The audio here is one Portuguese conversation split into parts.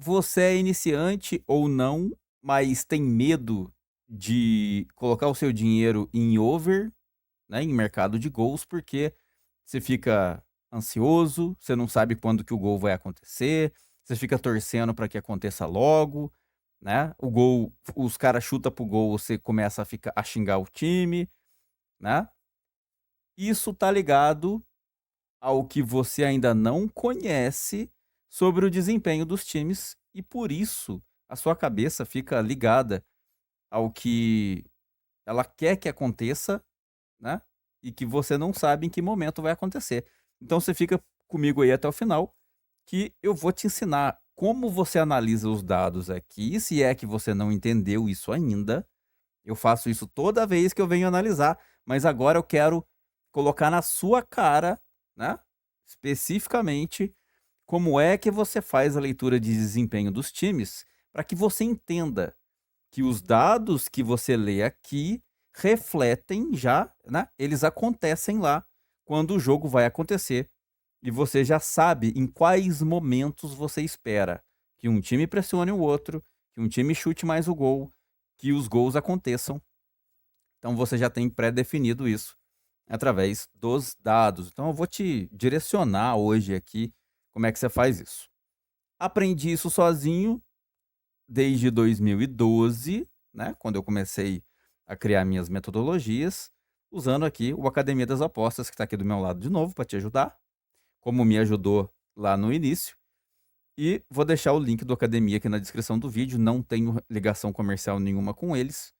você é iniciante ou não, mas tem medo de colocar o seu dinheiro em over, né, em mercado de gols, porque você fica ansioso, você não sabe quando que o gol vai acontecer, você fica torcendo para que aconteça logo, né? O gol, os caras chutam pro gol, você começa a xingar o time, né? Isso tá ligado ao que você ainda não conhece sobre o desempenho dos times e por isso a sua cabeça fica ligada ao que ela quer que aconteça, né? E que você não sabe em que momento vai acontecer. Então você fica comigo aí até o final, que eu vou te ensinar como você analisa os dados aqui. Se é que você não entendeu isso ainda, eu faço isso toda vez que eu venho analisar, mas agora eu quero colocar na sua cara, né? Especificamente, como é que você faz a leitura de desempenho dos times, para que você entenda que os dados que você lê aqui refletem já, né? Eles acontecem lá quando o jogo vai acontecer. E você já sabe em quais momentos você espera que um time pressione o outro, que um time chute mais o gol, que os gols aconteçam. Então você já tem pré-definido isso através dos dados. Então eu vou te direcionar hoje aqui como é que você faz isso. Aprendi isso sozinho desde 2012, né, quando eu comecei a criar minhas metodologias, usando aqui o Academia das Apostas, que está aqui do meu lado de novo para te ajudar, como me ajudou lá no início. E vou deixar o link do Academia aqui na descrição do vídeo. Não tenho ligação comercial nenhuma com eles.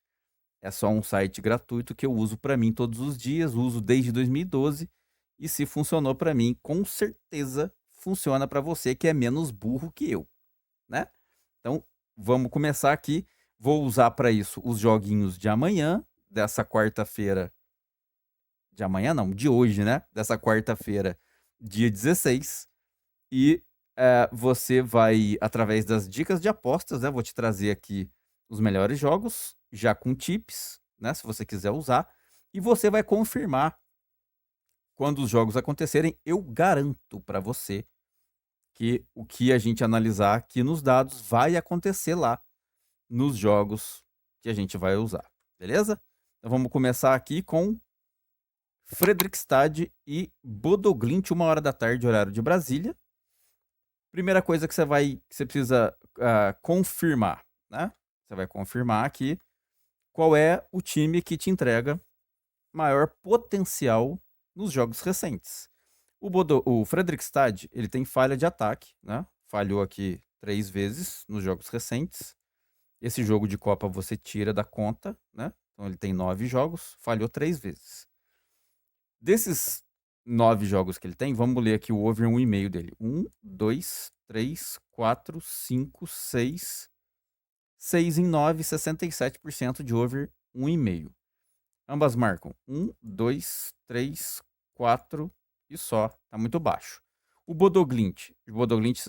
É só um site gratuito que eu uso para mim todos os dias, uso desde 2012. E se funcionou para mim, com certeza funciona para você que é menos burro que eu, né? Então, vamos começar aqui. Vou usar para isso os joguinhos de amanhã, dessa quarta-feira. De amanhã não, de hoje, né? Dessa quarta-feira, dia 16. E você vai, através das dicas de apostas, né? Vou te trazer aqui os melhores jogos, já com tips, né? Se você quiser usar. E você vai confirmar quando os jogos acontecerem. Eu garanto para você que o que a gente analisar aqui nos dados vai acontecer lá nos jogos que a gente vai usar, beleza? Então vamos começar aqui com Fredrikstad e Bodoglint, 1 hora da tarde, horário de Brasília. Primeira coisa que você precisa confirmar, né? Você vai confirmar aqui qual é o time que te entrega maior potencial nos jogos recentes. O Fredrikstad, ele tem falha de ataque, né? Falhou aqui 3 vezes nos jogos recentes. Esse jogo de Copa você tira da conta, né? Então ele tem 9 jogos, falhou 3 vezes. Desses 9 jogos que ele tem, vamos ler aqui o over 1,5 dele. 1, 2, 3, 4, 5, 6. 6 em 9, 67% de over 1,5. Ambas marcam 1, 2, 3, 4 e só. Tá muito baixo. O Bodoglint,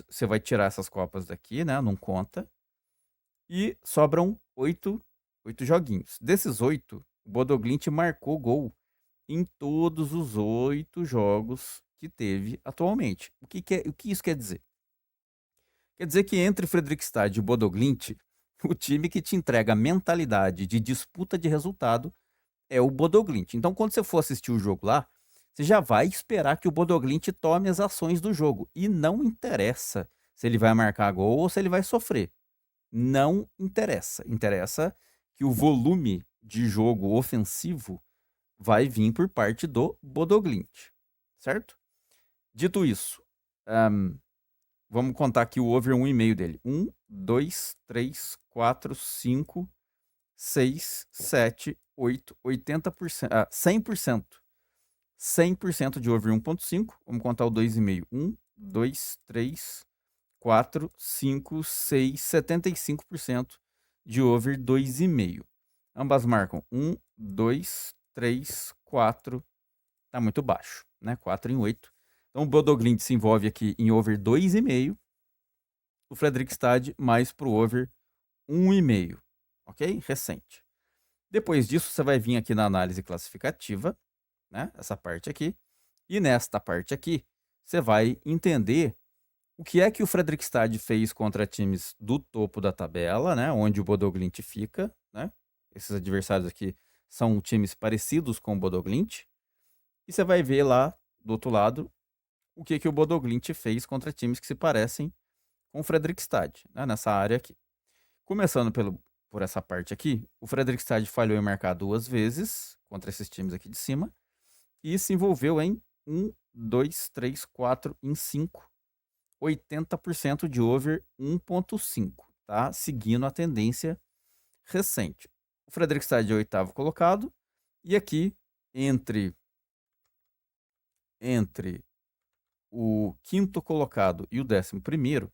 você vai tirar essas copas daqui, né? Não conta. E sobram 8 joguinhos. Desses 8, o Bodoglint marcou gol em todos os 8 jogos que teve atualmente. O que isso quer dizer? Quer dizer que entre Fredrikstad e o Bodoglint, o time que te entrega a mentalidade de disputa de resultado é o Bodoglint. Então, quando você for assistir o jogo lá, você já vai esperar que o Bodoglint tome as ações do jogo. E não interessa se ele vai marcar gol ou se ele vai sofrer. Não interessa. Interessa que o volume de jogo ofensivo vai vir por parte do Bodoglint, certo? Dito isso, ahm, vamos contar aqui o over 1,5 dele. 1, 2, 3, 4, 5, 6, 7, 8, 80%, 100%. 100% de over 1,5. Vamos contar o 2,5. 1, 2, 3, 4, 5, 6, 75% de over 2,5. Ambas marcam 1, 2, 3, 4. Tá muito baixo, né? 4 em 8. Então o Bodoglint se envolve aqui em over 2,5. O Fredrikstad mais pro over 1,5. Ok? Recente. Depois disso, você vai vir aqui na análise classificativa, né? Essa parte aqui. E nesta parte aqui, você vai entender O que é que o Fredrikstad fez contra times do topo da tabela, né? Onde o Bodo Glimt fica, né? Esses adversários aqui são times parecidos com o Bodo Glimt. E você vai ver lá do outro lado o que o Bodo Glimt fez contra times que se parecem com o Fredrikstad, né? Nessa área aqui. Começando por essa parte aqui, o Fredrikstad falhou em marcar 2 vezes contra esses times aqui de cima e se envolveu em 1, 2, 3, 4, em 5, 80% de over 1.5, tá? Seguindo a tendência recente. O Fredrikstad é o oitavo colocado e aqui entre o quinto colocado e o 11º,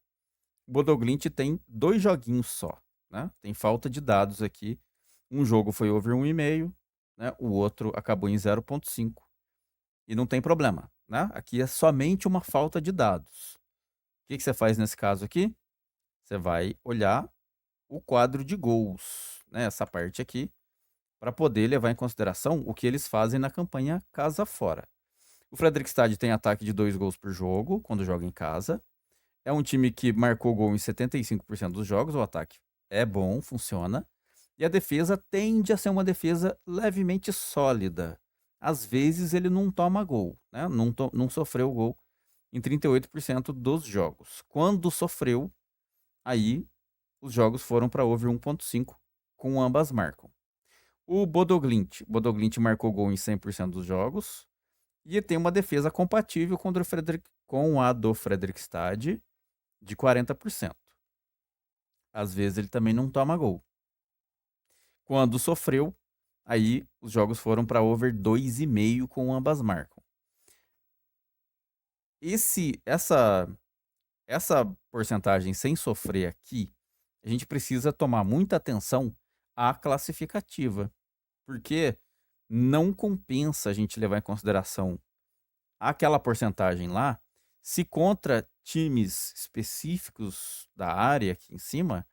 o Bodo Glimt tem 2 joguinhos só, né? Tem falta de dados aqui. Um jogo foi over 1,5, né? O outro acabou em 0.5 e não tem problema, né? Aqui é somente uma falta de dados. O que você faz nesse caso aqui? Você vai olhar o quadro de gols, né? Essa parte aqui, para poder levar em consideração o que eles fazem na campanha casa fora. O Fredrikstad tem ataque de 2 gols por jogo quando joga em casa. É um time que marcou gol em 75% dos jogos, o ataque é bom, funciona. E a defesa tende a ser uma defesa levemente sólida. Às vezes ele não toma gol, né? Não sofreu gol em 38% dos jogos. Quando sofreu, aí os jogos foram para over 1.5, com ambas marcam. O Bodo Glimt marcou gol em 100% dos jogos e tem uma defesa compatível com a do Fredrikstad de 40%. Às vezes ele também não toma gol. Quando sofreu, aí os jogos foram para over 2,5 com ambas marcam. Essa porcentagem sem sofrer aqui, a gente precisa tomar muita atenção à classificativa, porque não compensa a gente levar em consideração aquela porcentagem lá se contra times específicos da área aqui em cima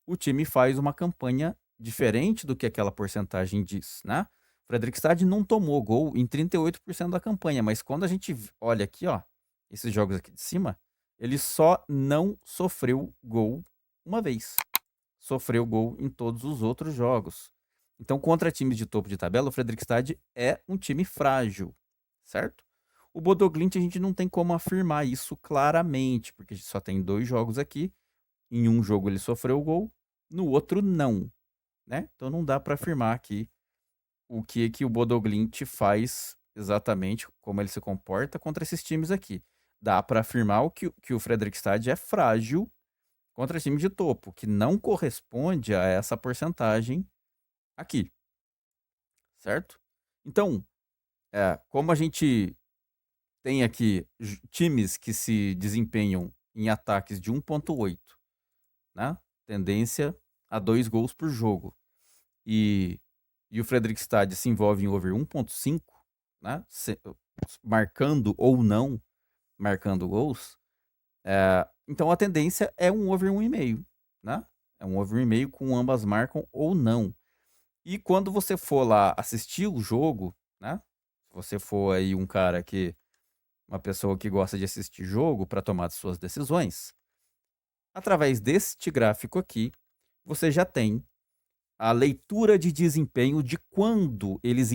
o time faz uma campanha diferente do que aquela porcentagem diz, né? O Fredrikstad não tomou gol em 38% da campanha, mas quando a gente olha aqui, ó, esses jogos aqui de cima, ele só não sofreu gol uma vez. Sofreu gol em todos os outros jogos. Então, contra times de topo de tabela, o Fredrikstad é um time frágil, certo? O Bodo Glimt a gente não tem como afirmar isso claramente, porque a gente só tem 2 jogos aqui. Em um jogo ele sofreu gol, no outro não, né? Então não dá para afirmar aqui o que o Bodo Glimt faz exatamente, como ele se comporta contra esses times aqui. Dá para afirmar que o Fredrikstad é frágil contra time de topo, que não corresponde a essa porcentagem aqui, certo? Então, como a gente tem aqui times que se desempenham em ataques de 1.8, né? Tendência a 2 gols por jogo. E o Fredrikstad se envolve em over 1.5, né? Marcando ou não marcando gols. Então a tendência é um over 1,5, né? É um over 1,5 com ambas marcam ou não. E quando você for lá assistir o jogo, né? Se você for aí uma pessoa que gosta de assistir jogo para tomar suas decisões, através deste gráfico aqui, você já tem a leitura de desempenho de quando eles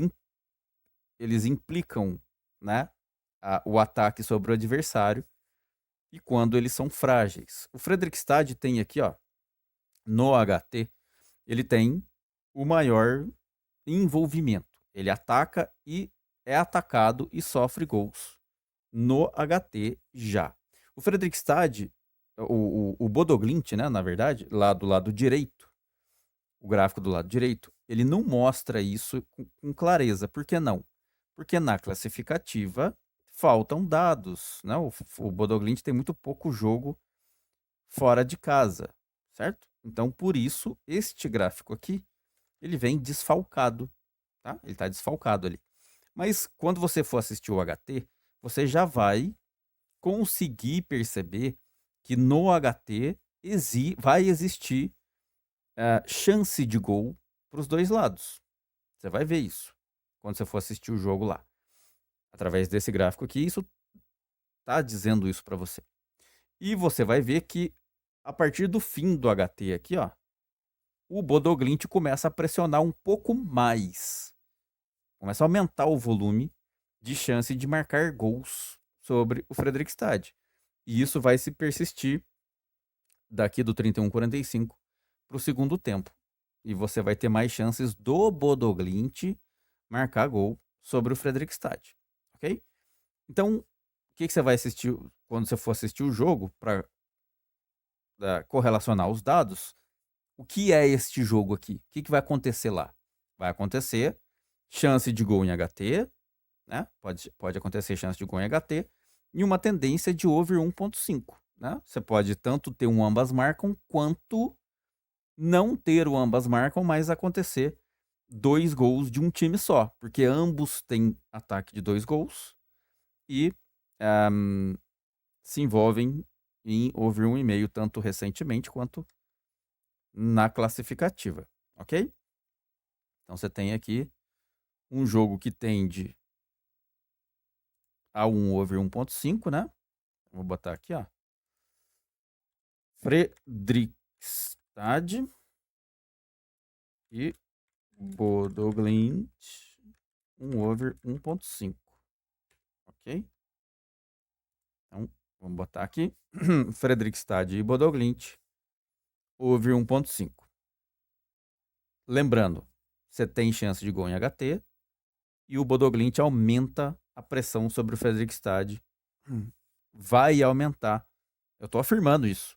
implicam, né, o ataque sobre o adversário e quando eles são frágeis. O Fredrikstad tem aqui, ó, no HT, ele tem o maior envolvimento. Ele ataca e é atacado e sofre gols no HT já. O Fredrikstad, o Bodo Glimt, né, na verdade, lá do lado direito, o gráfico do lado direito, ele não mostra isso com clareza. Por que não? Porque na classificativa faltam dados, né? O Bodo Glimt tem muito pouco jogo fora de casa, certo? Então, por isso, este gráfico aqui, ele vem desfalcado, tá? Ele está desfalcado ali. Mas quando você for assistir o HT, você já vai conseguir perceber que no HT vai existir chance de gol para os dois lados. Você vai ver isso quando você for assistir o jogo lá. Através desse gráfico aqui, isso tá dizendo isso para você. E você vai ver que a partir do fim do HT aqui, ó, o Bodoglint começa a pressionar um pouco mais. Começa a aumentar o volume de chance de marcar gols sobre o Fredrikstad. E isso vai se persistir daqui do 31-45 para o segundo tempo. E você vai ter mais chances do Bodoglint marcar gol sobre o Fredrikstad. Ok? Então, o que você vai assistir quando você for assistir o jogo para correlacionar os dados? O que é este jogo aqui? O que vai acontecer lá? Vai acontecer chance de gol em HT, né? Pode acontecer chance de gol em HT e uma tendência de over 1.5, né? Você pode tanto ter um ambas marcam quanto não ter o ambas marcam, mas acontecer 2 gols de um time só, porque ambos têm ataque de 2 gols e se envolvem em over 1,5 tanto recentemente quanto na classificativa, ok? Então você tem aqui um jogo que tende a um over 1.5, né? Vou botar aqui, ó. Fredrikstad e Bodoglint, um over 1.5, ok? Então, vamos botar aqui. Fredrikstad e Bodoglint, over 1.5. Lembrando, você tem chance de gol em HT e o Bodoglint aumenta a pressão sobre o Fredrikstad. Vai aumentar. Eu tô afirmando isso.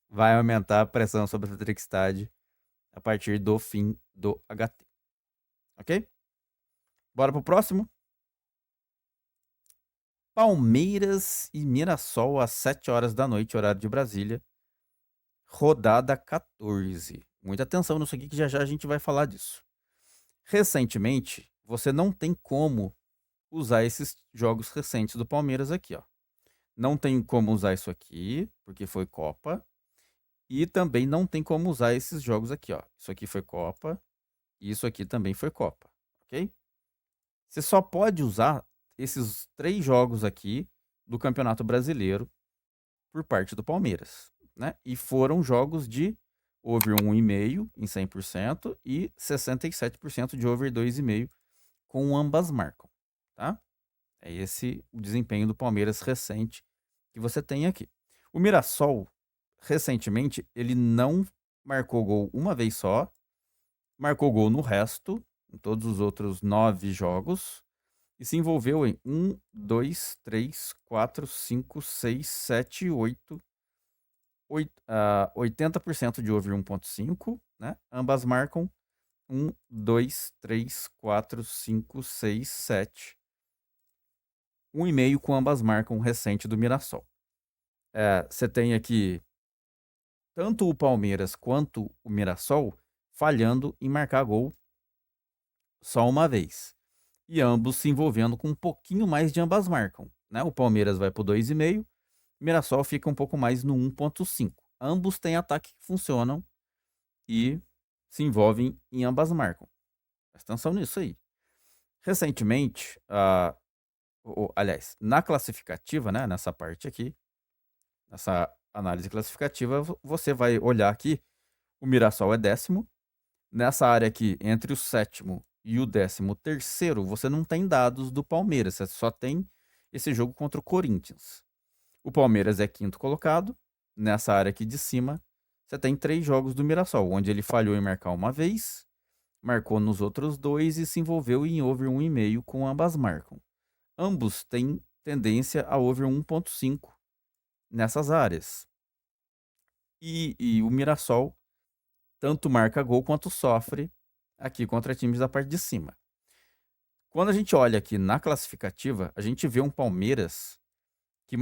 Vai aumentar a pressão sobre o Fredrikstad a partir do fim do HT. Ok? Bora pro próximo. Palmeiras e Mirassol às 7 horas da noite, horário de Brasília. Rodada 14. Muita atenção nisso aqui que já já a gente vai falar disso. Recentemente, você não tem como usar esses jogos recentes do Palmeiras aqui, ó. Não tem como usar isso aqui, porque foi Copa. E também não tem como usar esses jogos aqui, ó. Isso aqui foi Copa. E isso aqui também foi Copa, ok? Você só pode usar esses 3 jogos aqui do Campeonato Brasileiro por parte do Palmeiras, né? E foram jogos de over 1,5 em 100% e 67% de over 2,5 com ambas marcam, tá? É esse o desempenho do Palmeiras recente que você tem aqui. O Mirassol, recentemente, ele não marcou gol uma vez só, marcou gol no resto, em todos os outros 9 jogos, e se envolveu em 1, 2, 3, 4, 5, 6, 7, 8, 80% de over 1.5, né? Ambas marcam 1, 2, 3, 4, 5, 6, 7. 1,5 com ambas marcam recente do Mirassol. Você tem aqui tanto o Palmeiras quanto o Mirassol falhando em marcar gol só uma vez. E ambos se envolvendo com um pouquinho mais de ambas marcam, né? O Palmeiras vai para o 2,5, o Mirassol fica um pouco mais no 1.5. Ambos têm ataque que funcionam e se envolvem em ambas marcam. Presta atenção nisso aí. Recentemente, aliás, na classificativa, né, nessa parte aqui, nessa análise classificativa, você vai olhar aqui, o Mirassol é 10º. Nessa área aqui, entre o 7º e o 13º, você não tem dados do Palmeiras, você só tem esse jogo contra o Corinthians. O Palmeiras é 5º colocado. Nessa área aqui de cima, você tem 3 jogos do Mirassol, onde ele falhou em marcar uma vez, marcou nos outros 2 e se envolveu em over 1,5 com ambas marcam. Ambos têm tendência a over 1.5 nessas áreas. E o Mirassol tanto marca gol quanto sofre aqui contra times da parte de cima. Quando a gente olha aqui na classificativa, a gente vê um Palmeiras que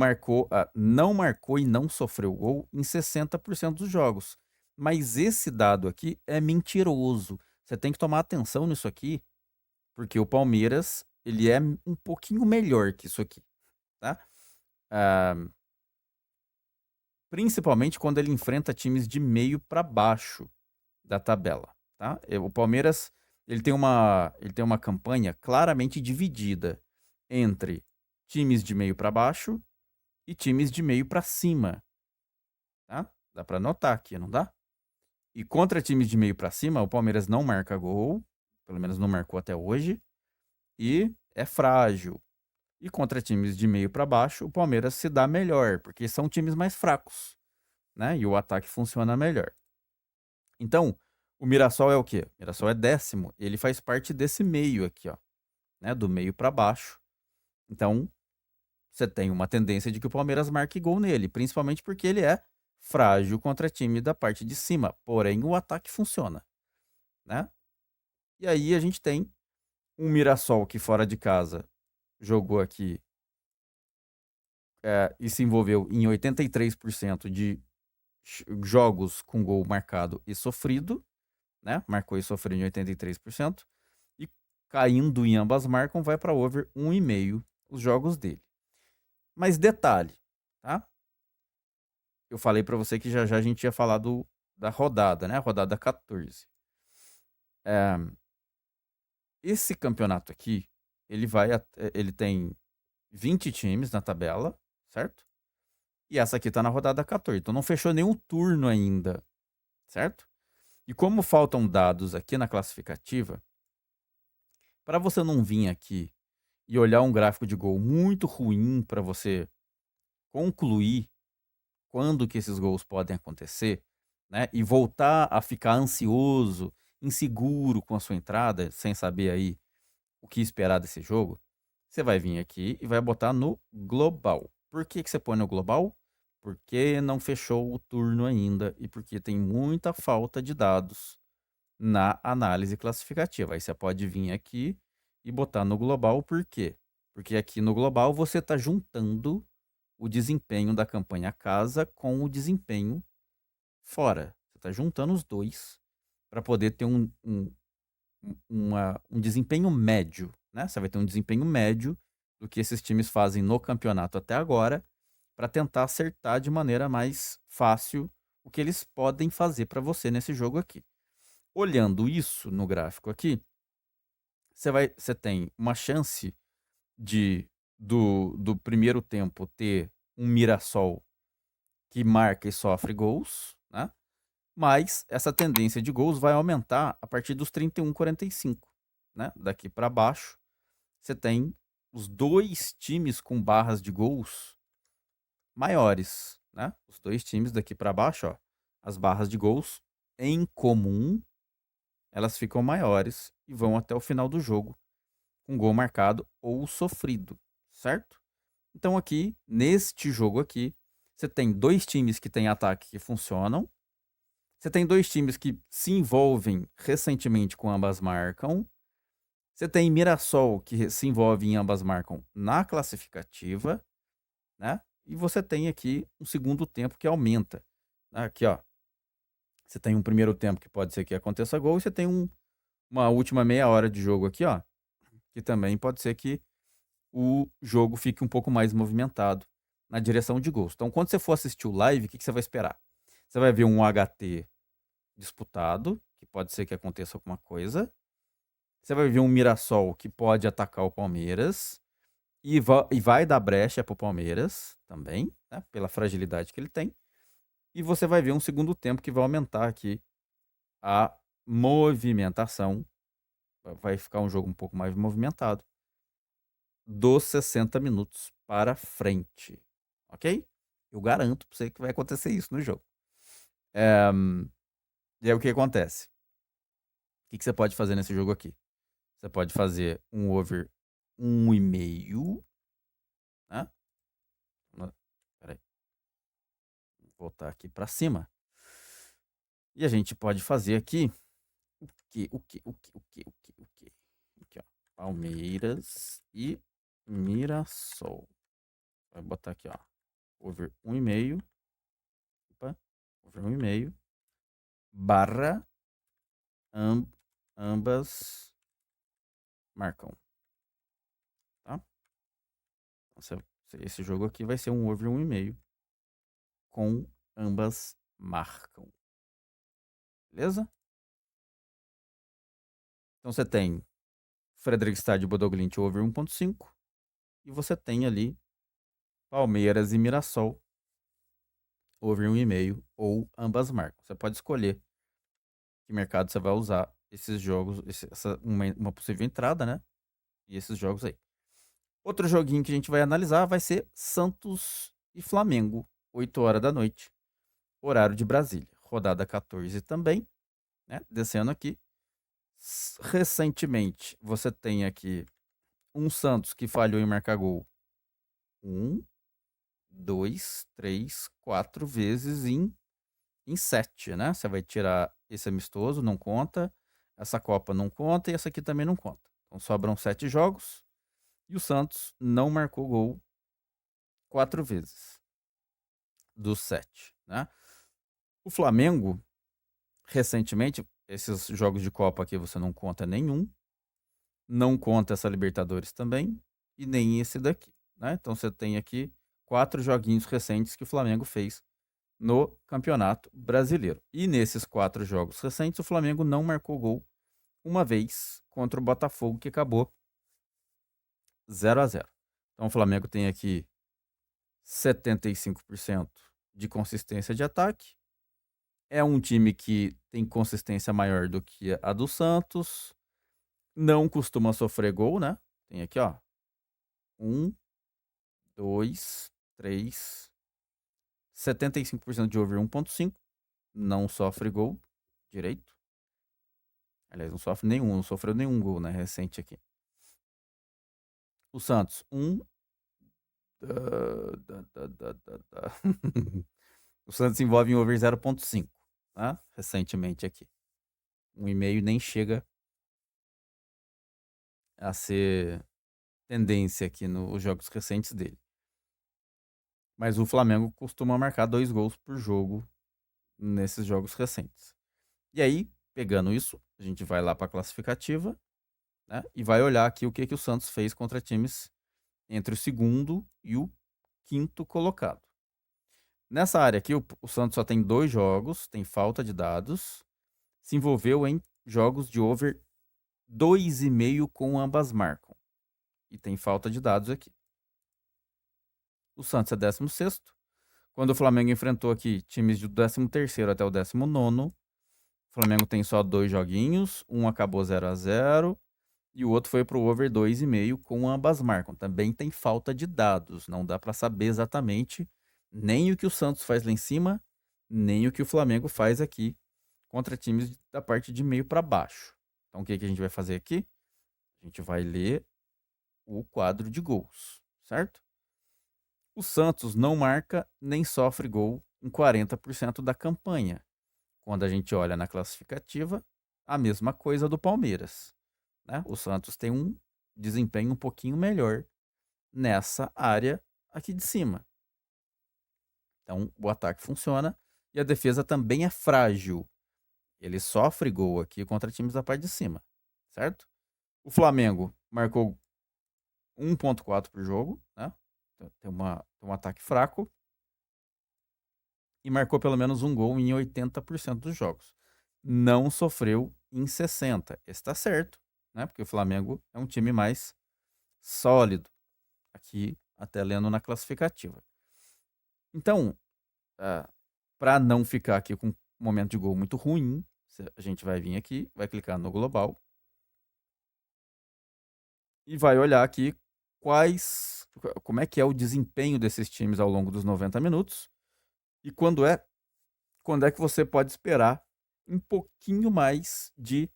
não marcou e não sofreu gol em 60% dos jogos. Mas esse dado aqui é mentiroso. Você tem que tomar atenção nisso aqui, porque o Palmeiras ele é um pouquinho melhor que isso aqui, tá? Principalmente quando ele enfrenta times de meio para baixo da tabela, tá? O Palmeiras ele tem uma campanha claramente dividida entre times de meio para baixo e times de meio para cima Dá pra anotar aqui, não dá? E contra times de meio pra cima, o Palmeiras não marca gol, pelo menos não marcou até hoje, e é frágil. E contra times de meio pra baixo, o Palmeiras se dá melhor, porque são times mais fracos, né? E o ataque funciona melhor. Então, o Mirassol é o quê? O Mirassol é 10º, ele faz parte desse meio aqui, ó, né? Do meio pra baixo. Então, você tem uma tendência de que o Palmeiras marque gol nele, principalmente porque ele é frágil contra time da parte de cima. Porém, o ataque funciona, né? E aí a gente tem um Mirassol que fora de casa jogou aqui e se envolveu em 83% de jogos com gol marcado e sofrido, né? Marcou e sofreu em 83%. E caindo em ambas marcam, vai para over 1,5 os jogos dele. Mas detalhe, tá? Eu falei para você que já já a gente ia falar da rodada, né? A rodada 14. Esse campeonato aqui, ele tem 20 times na tabela, certo? E essa aqui tá na rodada 14, então não fechou nenhum turno ainda, certo? E como faltam dados aqui na classificativa, para você não vir aqui e olhar um gráfico de gol muito ruim para você concluir quando que esses gols podem acontecer, né? E voltar a ficar ansioso, inseguro com a sua entrada, sem saber aí o que esperar desse jogo, você vai vir aqui e vai botar no global. Por que que você põe no global? Porque não fechou o turno ainda e porque tem muita falta de dados na análise classificativa. Aí você pode vir aqui e botar no global, por quê? Porque aqui no global você está juntando o desempenho da campanha casa com o desempenho fora. Você está juntando os dois para poder ter um desempenho médio, né? Você vai ter um desempenho médio do que esses times fazem no campeonato até agora, para tentar acertar de maneira mais fácil o que eles podem fazer para você nesse jogo aqui. Olhando isso no gráfico aqui, você tem uma chance do primeiro tempo ter um Mirassol que marca e sofre gols, né? Mas essa tendência de gols vai aumentar a partir dos 31, 45, né? Daqui para baixo, você tem os dois times com barras de gols maiores, né? Os dois times daqui para baixo, ó, as barras de gols em comum, elas ficam maiores e vão até o final do jogo com gol marcado ou sofrido, certo? Então aqui, neste jogo aqui, você tem dois times que têm ataque que funcionam. Você tem dois times que se envolvem recentemente com ambas marcam. Você tem Mirassol que se envolve em ambas marcam na classificativa, né? E você tem aqui um segundo tempo que aumenta. Aqui, ó. Você tem um primeiro tempo que pode ser que aconteça gol e você tem uma última meia hora de jogo aqui, ó, que também pode ser que o jogo fique um pouco mais movimentado na direção de gols. Então, quando você for assistir o live, o que você vai esperar? Você vai ver um HT disputado, que pode ser que aconteça alguma coisa. Você vai ver um Mirassol que pode atacar o Palmeiras e vai dar brecha pro Palmeiras também, né, pela fragilidade que ele tem. E você vai ver um segundo tempo que vai aumentar aqui a movimentação. Vai ficar um jogo um pouco mais movimentado dos 60 minutos para frente, ok? Eu garanto pra você que vai acontecer isso no jogo. E aí o que acontece? O que você pode fazer nesse jogo aqui? Você pode fazer um over 1,5, né? Peraí, vou voltar aqui para cima. E a gente pode fazer aqui o que? Aqui, ó. Palmeiras e Mirassol. Vai botar aqui, ó. Over 1,5. Opa, over 1,5 barra ambas marcam, tá? Então, esse jogo aqui vai ser um over 1,5 com ambas marcam. Beleza? Então você tem Fredrikstad e Bodoglint over 1,5 e você tem ali Palmeiras e Mirassol over 1,5 ou ambas marcam. Você pode escolher que mercado você vai usar esses jogos, uma possível entrada, né? E esses jogos aí. Outro joguinho que a gente vai analisar vai ser Santos e Flamengo, 8 horas da noite, horário de Brasília. Rodada 14 também, né? Descendo aqui. Recentemente, você tem aqui um Santos que falhou em marcar gol. 1, 2, 3, 4 vezes em 7, né? Você vai tirar esse amistoso, não conta. Essa Copa não conta e essa aqui também não conta. Então sobram 7 jogos e o Santos não marcou gol 4 vezes dos 7, né? O Flamengo, recentemente, esses jogos de Copa aqui você não conta nenhum. Não conta essa Libertadores também e nem esse daqui, né? Então você tem aqui 4 joguinhos recentes que o Flamengo fez no Campeonato Brasileiro. E nesses 4 jogos recentes, o Flamengo não marcou gol uma vez contra o Botafogo, que acabou 0-0. Então o Flamengo tem aqui 75% de consistência de ataque. É um time que tem consistência maior do que a do Santos. Não costuma sofrer gol, né? Tem aqui, ó. 1, 2, 3. 75% de over 1,5. Não sofre gol direito. Aliás, não sofre nenhum, não sofreu nenhum gol, né? Recente aqui. O Santos, 1. O Santos envolve em over 0,5, tá? Recentemente aqui. 1,5 nem chega a ser tendência aqui nos jogos recentes dele. Mas o Flamengo costuma marcar 2 gols por jogo nesses jogos recentes. E aí, pegando isso, a gente vai lá para a classificativa, né? E vai olhar aqui o que o Santos fez contra times entre o segundo e o quinto colocado. Nessa área aqui, o Santos só tem 2 jogos, tem falta de dados, se envolveu em jogos de over 2,5 com ambas marcam. E tem falta de dados aqui. O Santos é 16º. Quando o Flamengo enfrentou aqui times do 13º até o 19º, o Flamengo tem só 2 joguinhos, um acabou 0-0 e o outro foi pro over 2,5 com ambas marcam. Também tem falta de dados, não dá para saber exatamente nem o que o Santos faz lá em cima, nem o que o Flamengo faz aqui contra times da parte de meio para baixo. Então o que a gente vai fazer aqui? A gente vai ler o quadro de gols, certo? O Santos não marca nem sofre gol em 40% da campanha. Quando a gente olha na classificativa, a mesma coisa do Palmeiras, né? O Santos tem um desempenho um pouquinho melhor nessa área aqui de cima. Então, o ataque funciona e a defesa também é frágil. Ele sofre gol aqui contra times da parte de cima, certo? O Flamengo marcou 1,4 por jogo, né? Tem um ataque fraco. E marcou pelo menos um gol em 80% dos jogos. Não sofreu em 60%. Esse tá certo, né? Porque o Flamengo é um time mais sólido. Aqui, até lendo na classificativa. Então, para não ficar aqui com um momento de gol muito ruim, a gente vai vir aqui, vai clicar no global e vai olhar aqui como é que é o desempenho desses times ao longo dos 90 minutos e quando é que você pode esperar um pouquinho mais de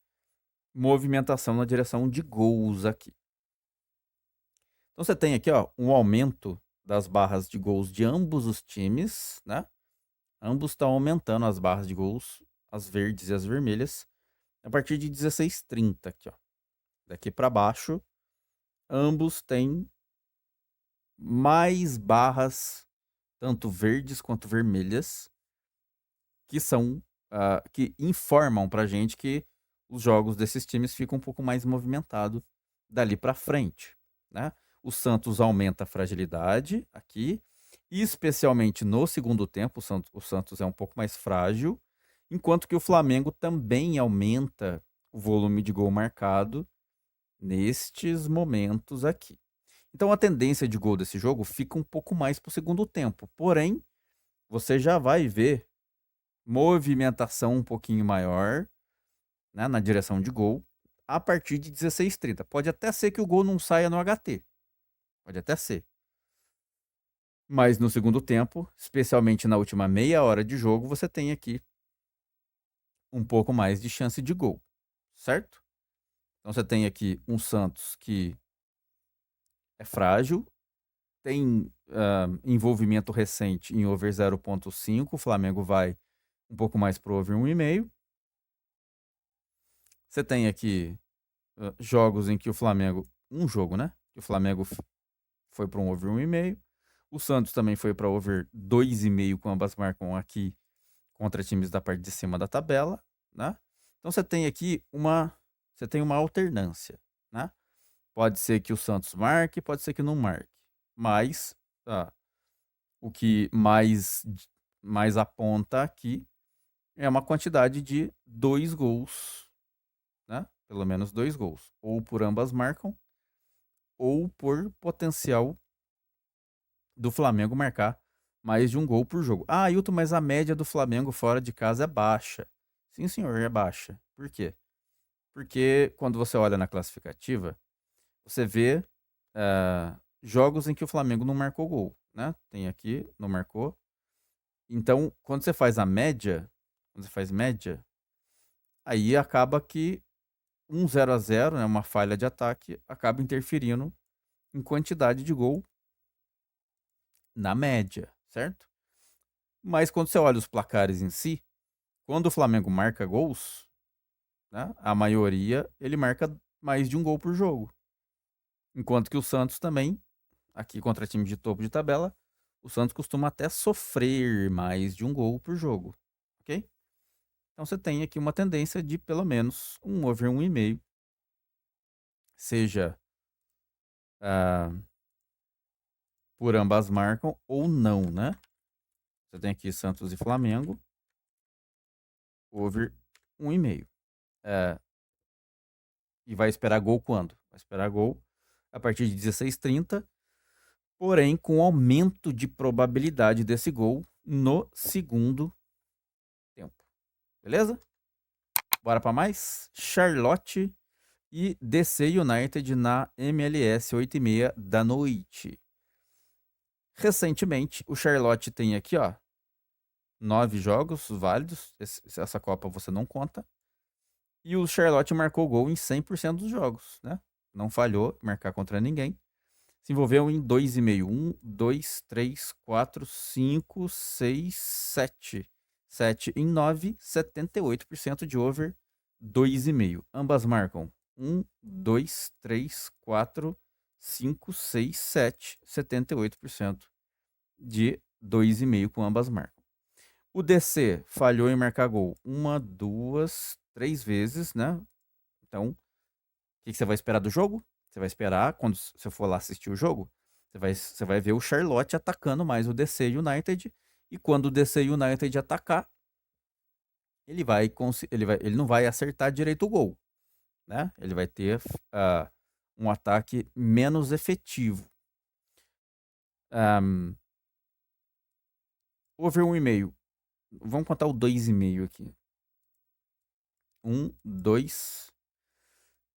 movimentação na direção de gols aqui. Então você tem aqui, ó, um aumento das barras de gols de ambos os times, né? Ambos estão aumentando as barras de gols, as verdes e as vermelhas, a partir de 16,30 aqui, ó. Daqui para baixo, ambos têm mais barras, tanto verdes quanto vermelhas, que são que informam pra gente que os jogos desses times ficam um pouco mais movimentados dali para frente, né? O Santos aumenta a fragilidade aqui, e especialmente no segundo tempo, o Santos é um pouco mais frágil, enquanto que o Flamengo também aumenta o volume de gol marcado nestes momentos aqui. Então a tendência de gol desse jogo fica um pouco mais para o segundo tempo, porém você já vai ver movimentação um pouquinho maior, né, na direção de gol a partir de 16h30. Pode até ser que o gol não saia no HT. Pode até ser. Mas no segundo tempo, especialmente na última meia hora de jogo, você tem aqui um pouco mais de chance de gol, certo? Então você tem aqui um Santos que é frágil, tem envolvimento recente em over 0,5, o Flamengo vai um pouco mais pro over 1,5. Você tem aqui jogos em que o Flamengo, um jogo, né? Que o Flamengo foi para um over 1,5. O Santos também foi para over 2,5, com ambas marcam aqui contra times da parte de cima da tabela, né? Então você tem aqui uma alternância, né? Pode ser que o Santos marque, pode ser que não marque. Mas o que mais aponta aqui é uma quantidade de 2 gols, né? Pelo menos 2 gols. Ou por ambas marcam, ou por potencial do Flamengo marcar mais de um gol por jogo. Ah, Hilton, mas a média do Flamengo fora de casa é baixa. Sim, senhor, é baixa. Por quê? Porque quando você olha na classificativa, você vê jogos em que o Flamengo não marcou gol, né? Tem aqui, não marcou. Então, quando você faz a média, aí acaba que um 0-0, né, uma falha de ataque, acaba interferindo em quantidade de gol na média, certo? Mas quando você olha os placares em si, quando o Flamengo marca gols, né, a maioria ele marca mais de um gol por jogo. Enquanto que o Santos também, aqui contra time de topo de tabela, o Santos costuma até sofrer mais de um gol por jogo, ok? Então você tem aqui uma tendência de pelo menos um over 1,5, seja por ambas marcam ou não, né? Você tem aqui Santos e Flamengo, over 1,5. E vai esperar gol quando? Vai esperar gol a partir de 16h30, porém com aumento de probabilidade desse gol no segundo tempo. Beleza? Bora para mais? Charlotte e DC United na MLS 8h30 da noite. Recentemente, o Charlotte tem aqui, 9 jogos válidos. Essa Copa você não conta. E o Charlotte marcou gol em 100% dos jogos, né? Não falhou marcar contra ninguém. Se envolveu em 2,5. 1, 2, 3, 4, 5, 6, 7. 7 em 9, 78% de over 2,5. Ambas marcam 1, 2, 3, 4, 5, 6, 7. 78% de 2,5 com ambas marcam. O DC falhou em marcar gol 1, 2, 3 vezes, né? Então, o que você vai esperar do jogo? Você vai esperar, quando você for lá assistir o jogo, você vai ver o Charlotte atacando mais o DC United. E quando o DC United atacar, ele não vai acertar direito o gol, né? Ele vai ter um ataque menos efetivo. Over 1,5. Vamos contar o 2,5 aqui. 1, 2,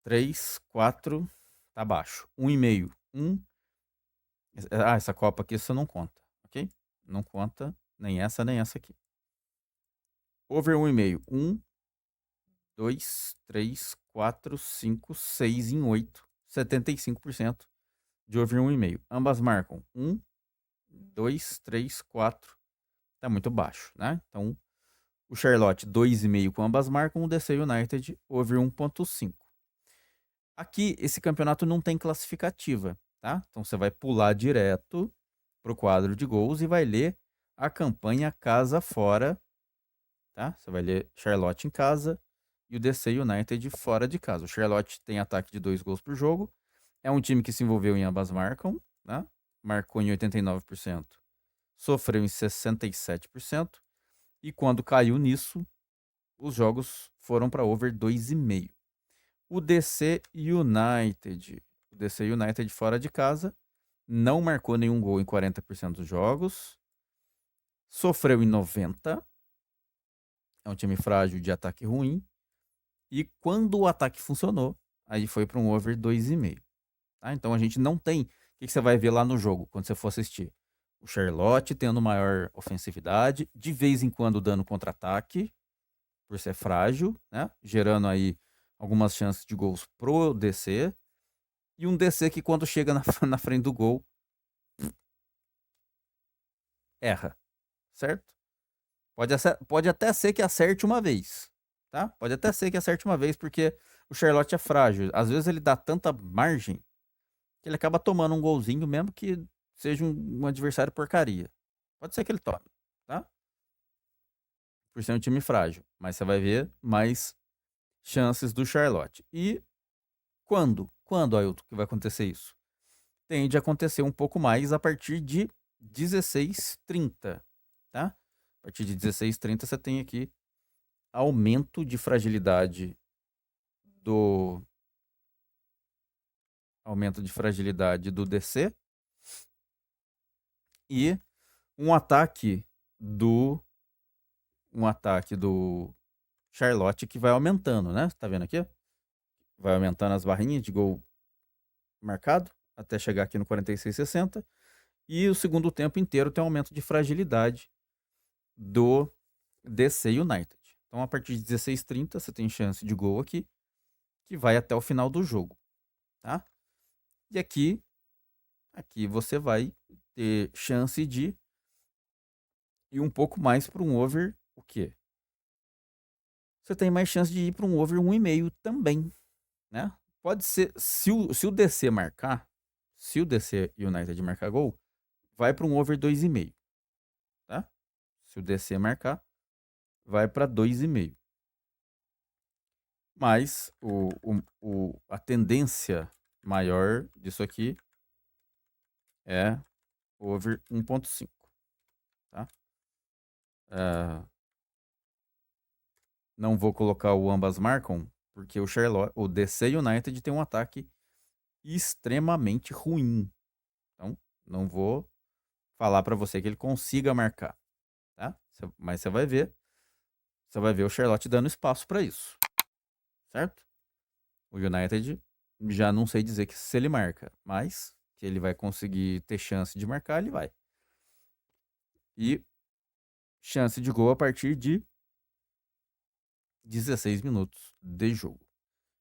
3, 4. Tá baixo. 1,5. 1. Essa Copa aqui você não conta, ok? Não conta nem essa aqui. Over 1,5. 1, 2, 3, 4, 5, 6 em 8. 75% de over 1,5. Ambas marcam 1, 2, 3, 4. Tá muito baixo, né? Então, o Charlotte 2,5 com ambas marcam, o DC United over 1,5. Aqui, esse campeonato não tem classificativa, tá? Então você vai pular direto pro quadro de gols e vai ler a campanha casa fora, tá? Você vai ler Charlotte em casa e o DC United fora de casa. O Charlotte tem ataque de 2 gols por jogo. É um time que se envolveu em ambas marcam, né? Marcou em 89%, sofreu em 67%. E quando caiu nisso, os jogos foram para over 2,5. O DC United fora de casa, não marcou nenhum gol em 40% dos jogos, sofreu em 90. É um time frágil de ataque ruim. E quando o ataque funcionou, aí foi para um over 2,5. Tá? Então a gente não tem. O que você vai ver lá no jogo quando você for assistir? O Charlotte tendo maior ofensividade, de vez em quando dando contra-ataque, por ser frágil, né? Gerando aí algumas chances de gols pro DC. E um DC que quando chega na frente do gol, erra, certo? Pode até ser que acerte uma vez, tá? Pode até ser que acerte uma vez, porque o Charlotte é frágil. Às vezes ele dá tanta margem que ele acaba tomando um golzinho, mesmo que seja um adversário porcaria. Pode ser que ele tome, tá? Por ser um time frágil. Mas você vai ver mais chances do Charlotte. E quando? Quando, Ailton, que vai acontecer isso? Tende a acontecer um pouco mais a partir de 16:30, tá? A partir de 16:30 você tem aqui aumento de fragilidade do DC e um ataque do um ataque do Charlotte que vai aumentando, né? Tá vendo aqui? Vai aumentando as barrinhas de gol marcado até chegar aqui no 46,60 e o segundo tempo inteiro tem um aumento de fragilidade do DC United. Então a partir de 16:30 você tem chance de gol aqui que vai até o final do jogo, tá? E aqui você vai ter chance de ir um pouco mais para um over o quê? Você tem mais chance de ir para um over 1,5 também, né? Pode ser, se o DC marcar, se o DC United marcar gol, vai para um over 2,5, tá? Se o DC marcar, vai para 2,5. Mas a tendência maior disso aqui é over 1,5, tá? Não vou colocar o ambas marcam, porque o DC United tem um ataque extremamente ruim. Então, não vou falar para você que ele consiga marcar, tá? Mas você vai ver o Charlotte dando espaço para isso, certo? O United já não sei dizer que se ele marca, mas que ele vai conseguir ter chance de marcar, ele vai. E chance de gol a partir de 16 minutos de jogo.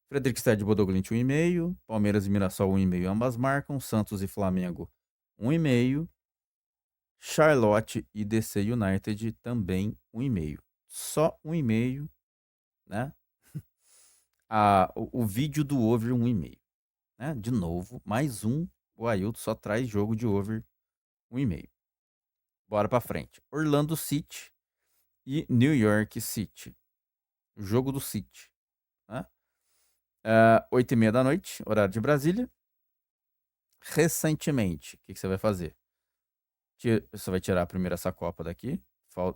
Fredrikstad e Bodoglint 1,5, Palmeiras e Mirassol 1,5, ambas marcam, Santos e Flamengo 1,5, Charlotte e DC United também 1,5. Só 1,5, né? O vídeo do over 1,5, né? De novo, mais um, o Ailton só traz jogo de over 1,5. Bora pra frente. Orlando City e New York City. O jogo do City, né? 8:30 da noite, horário de Brasília. Recentemente, o que você vai fazer? Você vai tirar a primeira sacopa daqui.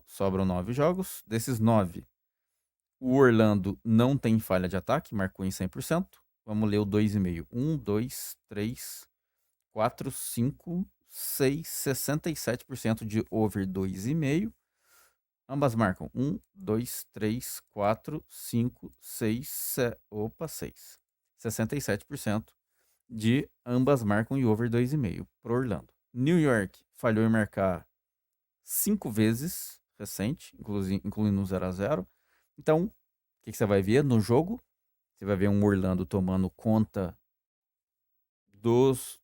Sobram 9 jogos. Desses 9, o Orlando não tem falha de ataque, marcou em 100%. Vamos ler o 2,5. 1, 2, 3, 4, 5, 6, 67% de over 2,5. Ambas marcam 1, 2, 3, 4, 5, 6, 6. 67% de ambas marcam e over 2,5 pro Orlando. New York falhou em marcar 5 vezes recente, incluindo um 0-0. Então, o que você vai ver no jogo? Você vai ver um Orlando tomando conta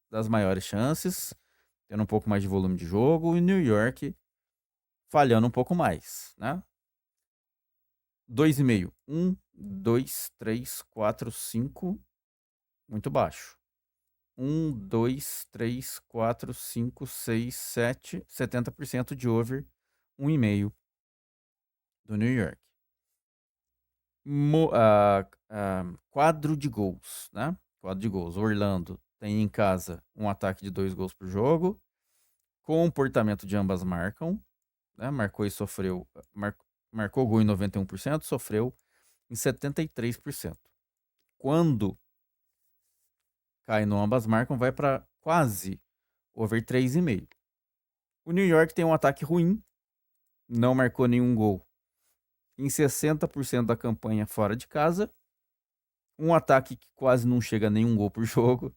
das maiores chances, tendo um pouco mais de volume de jogo, e New York falhando um pouco mais, né? 2,5. 1, 2, 3, 4, 5. Muito baixo. 1, 2, 3, 4, 5, 6, 7. 70% de over 1,5 do New York. Quadro de gols, né? Quadro de gols. Orlando tem em casa um ataque de 2 gols por jogo. Comportamento de ambas marcam, né? Marcou e sofreu. Marcou gol em 91%, sofreu em 73%. Quando cai no ambas marcam, vai para quase over 3,5. O New York tem um ataque ruim, não marcou nenhum gol em 60% da campanha fora de casa, um ataque que quase não chega a nenhum gol por jogo,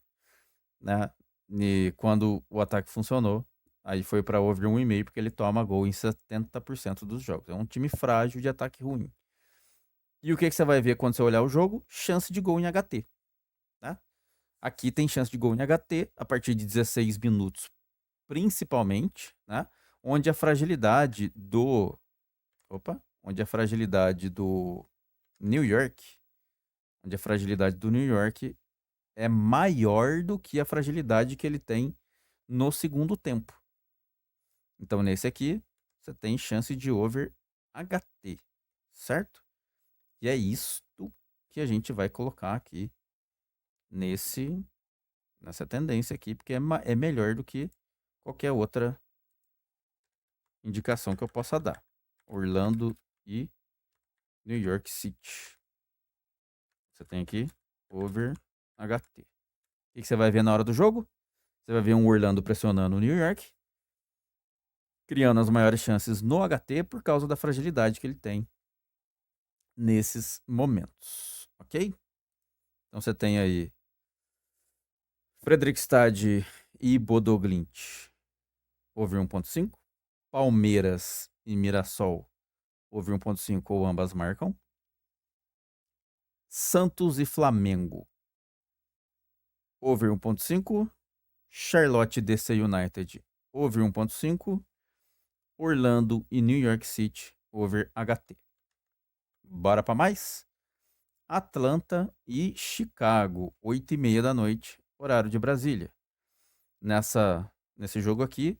né? E quando o ataque funcionou, aí foi para over 1,5 porque ele toma gol em 70% dos jogos. É um time frágil de ataque ruim. E o que você vai ver quando você olhar o jogo? Chance de gol em HT, tá? Aqui tem chance de gol em HT a partir de 16 minutos, principalmente, né? Onde a fragilidade do onde a fragilidade do New York, onde a fragilidade do New York é maior do que a fragilidade que ele tem no segundo tempo. Então, nesse aqui, você tem chance de over HT, certo? E é isto que a gente vai colocar aqui nessa tendência aqui, porque é melhor do que qualquer outra indicação que eu possa dar. Orlando e New York City. Você tem aqui over HT. O que você vai ver na hora do jogo? Você vai ver um Orlando pressionando o New York, criando as maiores chances no HT por causa da fragilidade que ele tem nesses momentos, ok? Então você tem aí Fredrikstad e Bodoglint over 1,5. Palmeiras e Mirassol over 1,5 ou ambas marcam. Santos e Flamengo over 1,5. Charlotte DC United over 1,5. Orlando e New York City over HT. Bora para mais? Atlanta e Chicago, 8h30 da noite, horário de Brasília. Nesse jogo aqui,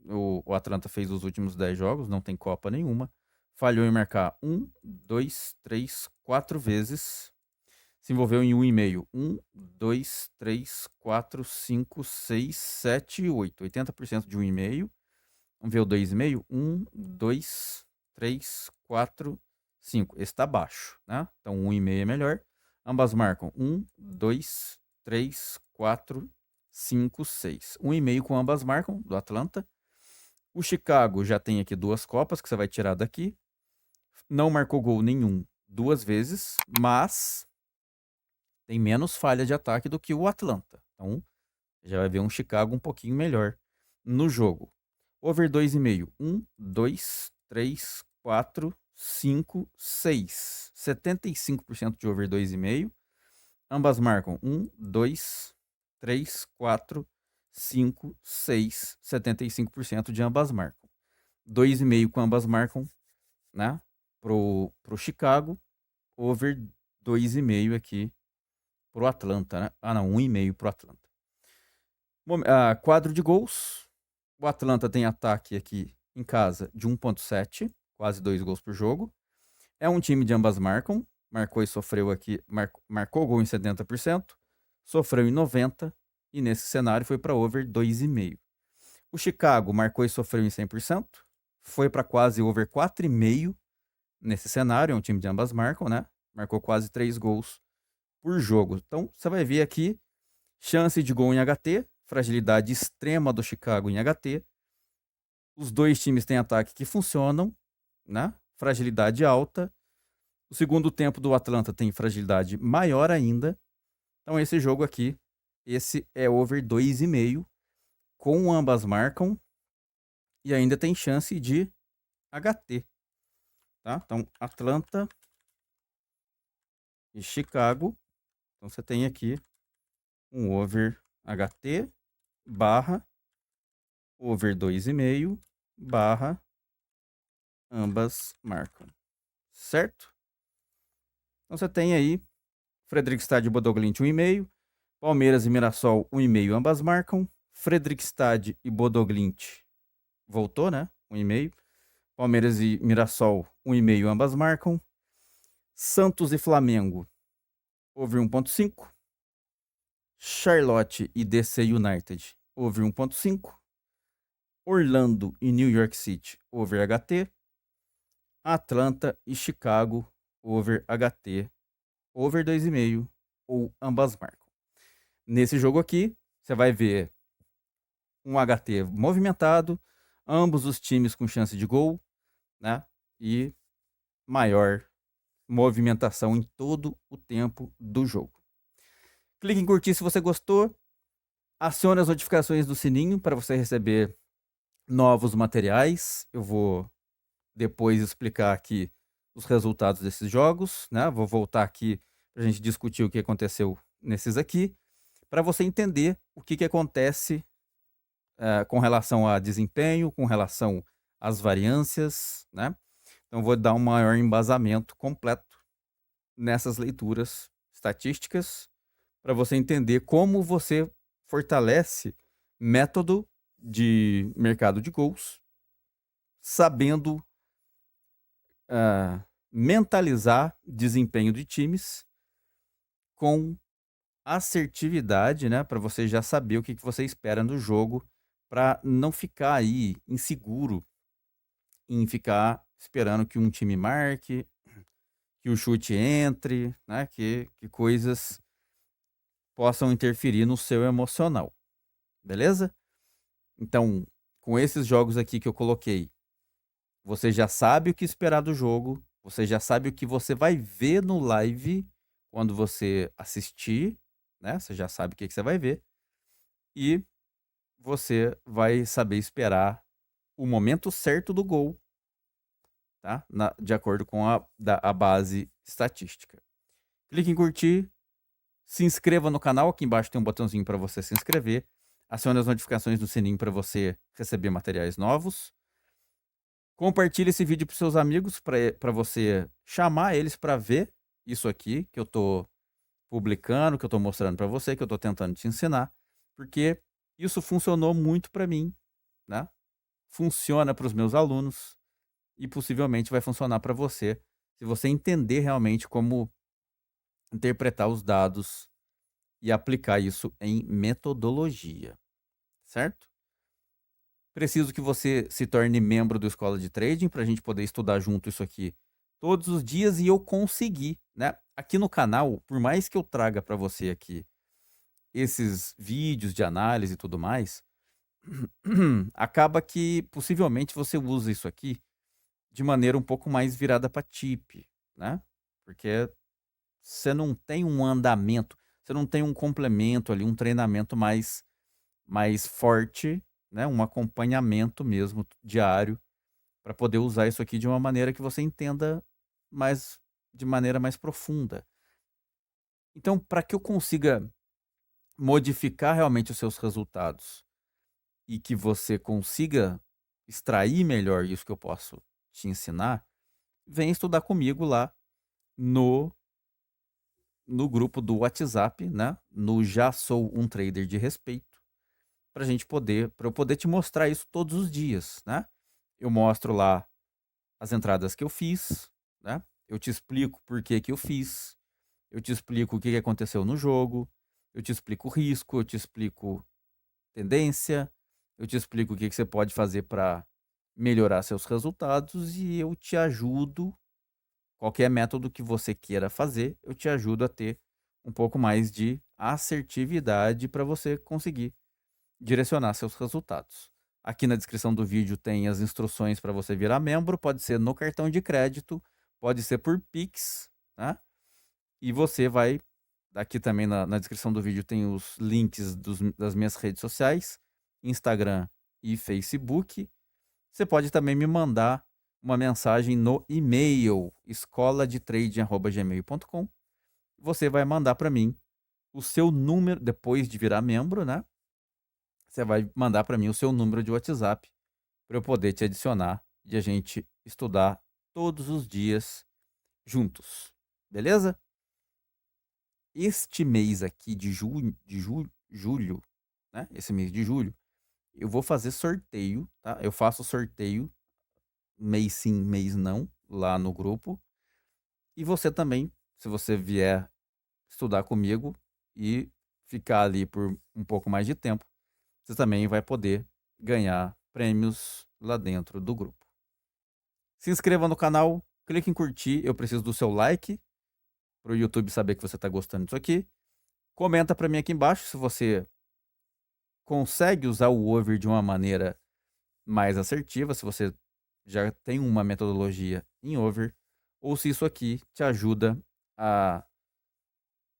o Atlanta fez os últimos 10 jogos, não tem Copa nenhuma. Falhou em marcar 1, 2, 3, 4 vezes. Se envolveu em 1,5. 1, 2, 3, 4, 5, 6, 7, 8. 80% de 1,5. Vamos ver o 2,5. 1, 2, 3, 4, 5. Esse tá baixo, né? Então 1,5 é melhor. Ambas marcam 1, 2, 3, 4, 5, 6. 1,5 com ambas marcam, do Atlanta. O Chicago já tem aqui 2 copas que você vai tirar daqui. Não marcou gol nenhum 2 vezes, mas tem menos falha de ataque do que o Atlanta. Então já vai ver um Chicago um pouquinho melhor no jogo. Over 2,5. 1, 2, 3, 4, 5, 6. 75% de over 2,5. Ambas marcam 1, 2, 3, 4, 5, 6. 75% de ambas marcam. 2,5 com ambas marcam, né? Pro Chicago. Over 2,5 aqui pro Atlanta, né? Ah, não, 1,5 pro Atlanta. Quadro de gols. O Atlanta tem ataque aqui em casa de 1,7, quase 2 gols por jogo. É um time de ambas marcam. Marcou e sofreu aqui. Marcou gol em 70%, sofreu em 90%, e nesse cenário foi para over 2,5. O Chicago marcou e sofreu em 100%, foi para quase over 4,5 nesse cenário. É um time de ambas marcam, né? Marcou quase 3 gols por jogo. Então você vai ver aqui chance de gol em HT, fragilidade extrema do Chicago em HT. Os dois times têm ataque que funcionam, né? Fragilidade alta. O segundo tempo do Atlanta tem fragilidade maior ainda. Então esse jogo aqui, esse é over 2,5, com ambas marcam e ainda tem chance de HT, tá? Então Atlanta e Chicago. Então você tem aqui um over HT barra over 2,5 barra ambas marcam, certo? Então você tem aí Fredrikstad e Bodoglint 1,5, Palmeiras e Mirassol 1,5 ambas marcam, Fredrikstad e Bodoglint voltou, né? 1,5. Palmeiras e Mirassol 1,5 ambas marcam. Santos e Flamengo over 1,5. Charlotte e DC United over 1,5. Orlando e New York City over HT. Atlanta e Chicago over HT, over 2,5 ou ambas marcam. Nesse jogo aqui, você vai ver um HT movimentado, ambos os times com chance de gol, né? E maior movimentação em todo o tempo do jogo. Clique em curtir se você gostou. Acione as notificações do sininho para você receber novos materiais. Eu vou depois explicar aqui os resultados desses jogos, né? Vou voltar aqui para a gente discutir o que aconteceu nesses aqui, para você entender o que acontece com relação a desempenho, com relação às variâncias, né? Então vou dar um maior embasamento completo nessas leituras estatísticas para você entender como você fortalece método de mercado de gols, sabendo mentalizar desempenho de times com assertividade, né, para você já saber o que você espera no jogo, para não ficar aí inseguro em ficar esperando que um time marque, que o chute entre, né, que coisas possam interferir no seu emocional, beleza? Então, com esses jogos aqui que eu coloquei, você já sabe o que esperar do jogo, você já sabe o que você vai ver no live quando você assistir, né? Você já sabe o que você vai ver. E você vai saber esperar o momento certo do gol, tá? De acordo com a base estatística. Clique em curtir, se inscreva no canal, aqui embaixo tem um botãozinho para você se inscrever. Acione as notificações do sininho para você receber materiais novos. Compartilhe esse vídeo para seus amigos para você chamar eles para ver isso aqui que eu estou publicando, que eu estou mostrando para você, que eu estou tentando te ensinar, porque isso funcionou muito para mim, né? Funciona para os meus alunos e possivelmente vai funcionar para você, se você entender realmente como interpretar os dados e aplicar isso em metodologia, certo? Preciso que você se torne membro do Escola de Trading para a gente poder estudar junto isso aqui todos os dias e eu conseguir, né? Aqui no canal, por mais que eu traga para você aqui esses vídeos de análise e tudo mais, acaba que possivelmente você usa isso aqui de maneira um pouco mais virada para tip, né? Porque você não tem um andamento, você não tem um complemento ali, um treinamento mais forte, né? Um acompanhamento mesmo diário para poder usar isso aqui de uma maneira que você entenda mais de maneira mais profunda. Então, para que eu consiga modificar realmente os seus resultados e que você consiga extrair melhor isso que eu posso te ensinar, vem estudar comigo lá no no grupo do WhatsApp, né? No Já Sou um Trader de Respeito, para eu poder te mostrar isso todos os dias, né? Eu mostro lá as entradas que eu fiz, né? Eu te explico por que que eu fiz, eu te explico o que que aconteceu no jogo, eu te explico o risco, eu te explico tendência, eu te explico o que que você pode fazer para melhorar seus resultados e eu te ajudo. Qualquer método que você queira fazer, eu te ajudo a ter um pouco mais de assertividade para você conseguir direcionar seus resultados. Aqui na descrição do vídeo tem as instruções para você virar membro, pode ser no cartão de crédito, pode ser por Pix, né? E você vai, aqui também na descrição do vídeo tem os links das minhas redes sociais, Instagram e Facebook. Você pode também me mandar uma mensagem no e-mail escoladetrading@gmail.com. Você vai mandar para mim o seu número depois de virar membro, né? Você vai mandar para mim o seu número de WhatsApp para eu poder te adicionar e a gente estudar todos os dias juntos. Beleza? Este mês aqui julho, né? Esse mês de julho, eu vou fazer sorteio, tá? Eu faço sorteio mês sim, mês não, lá no grupo. E você também, se você vier estudar comigo e ficar ali por um pouco mais de tempo, você também vai poder ganhar prêmios lá dentro do grupo. Se inscreva no canal, clique em curtir, eu preciso do seu like para o YouTube saber que você está gostando disso aqui. Comenta para mim aqui embaixo se você consegue usar o over de uma maneira mais assertiva, se você já tem uma metodologia em over, ou se isso aqui te ajuda a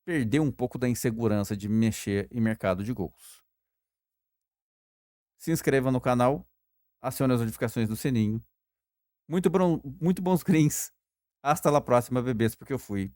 perder um pouco da insegurança de mexer em mercado de gols. Se inscreva no canal, acione as notificações do sininho. Muito bons greens. Hasta la próxima, bebês, porque eu fui.